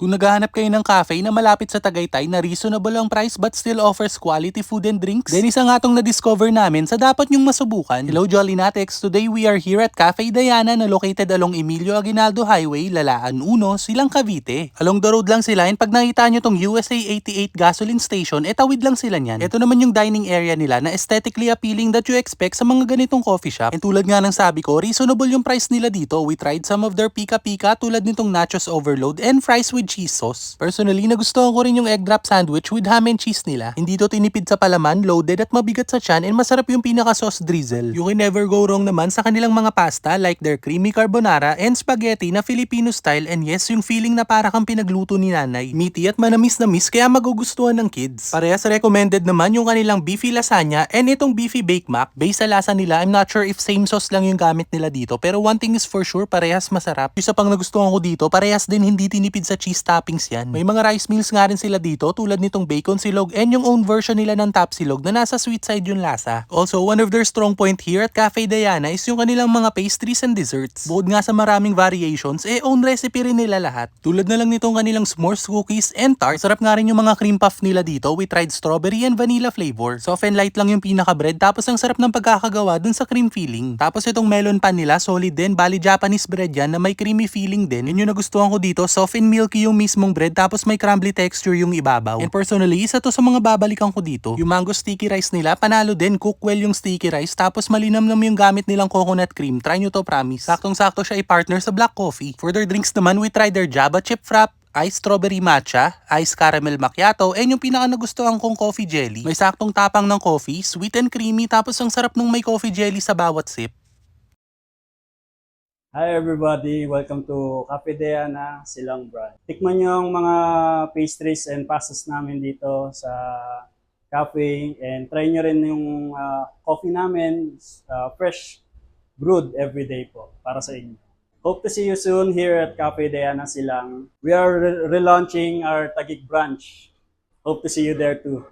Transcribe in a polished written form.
Kung naghahanap kayo ng cafe na malapit sa Tagaytay na reasonable ang price but still offers quality food and drinks, then isa nga tong na-discover namin sa dapat nyong masubukan. Hello Jolly Natex! Today we are here at Cafe Diana na located along Emilio Aguinaldo Highway, Lalaan 1, Silang Cavite. Along the road lang sila and pag nakita nyo tong USA 88 gasoline station, tawid lang sila niyan. Ito naman yung dining area nila na aesthetically appealing that you expect sa mga ganitong coffee shop. And tulad nga ng sabi ko, reasonable yung price nila dito. We tried some of their pika-pika tulad nitong nachos overload and fries with cheese sauce. Personally, nagustuhan ko rin yung egg drop sandwich with ham and cheese nila. Hindi to tinipid sa palaman, loaded at mabigat sa tiyan, and masarap yung pinaka-sauce drizzle. You can never go wrong naman sa kanilang mga pasta like their creamy carbonara and spaghetti na Filipino style, and yes, yung feeling na para kang pinagluto ni nanay. Meaty at manamis na miss kaya magugustuhan ng kids. Parehas recommended naman yung kanilang beefy lasagna and itong beefy bake mac. Based sa lasa nila, I'm not sure if same sauce lang yung gamit nila dito, pero one thing is for sure, parehas masarap. Isa pang nagustuhan ko dito, parehas din hindi tinipid sa cheese toppings yan. May mga rice meals nga rin sila dito tulad nitong bacon silog and yung own version nila ng tapsilog na nasa sweet side yung lasa. Also, one of their strong point here at Cafe Diana is yung kanilang mga pastries and desserts. Bukod nga sa maraming variations, own recipe rin nila lahat. Tulad na lang nitong kanilang s'mores cookies and tart. Sarap nga rin yung mga cream puff nila dito. We tried strawberry and vanilla flavor. Soft and light lang yung pinaka-bread tapos ang sarap ng pagkakagawa dun sa cream filling. Tapos itong melon pan nila, solid din. Bali Japanese bread yan na may creamy feeling din. Yun yung nagustuhan ko dito. Soft and milky yung mismong bread tapos may crumbly texture yung ibabaw. And personally, isa to sa mga babalikan ko dito. Yung mango sticky rice nila, panalo din. Cook well yung sticky rice tapos malinamnam yung gamit nilang coconut cream. Try nyo to, promise. Saktong-sakto siya i-partner sa black coffee. For their drinks naman, we tried their Java chip frap, ice strawberry matcha, ice caramel macchiato, and yung pinaka nagustuhan kong coffee jelly. May saktong tapang ng coffee, sweet and creamy, tapos ang sarap nung may coffee jelly sa bawat sip. Hi everybody! Welcome to Cafe Diana, Silang Brand. Tikman nyo ang mga pastries and pastas namin dito sa cafe and try nyo rin yung coffee namin, fresh brewed everyday po para sa inyo. Hope to see you soon here at Cafe Diana, Silang. We are relaunching our Taguig branch. Hope to see you there too.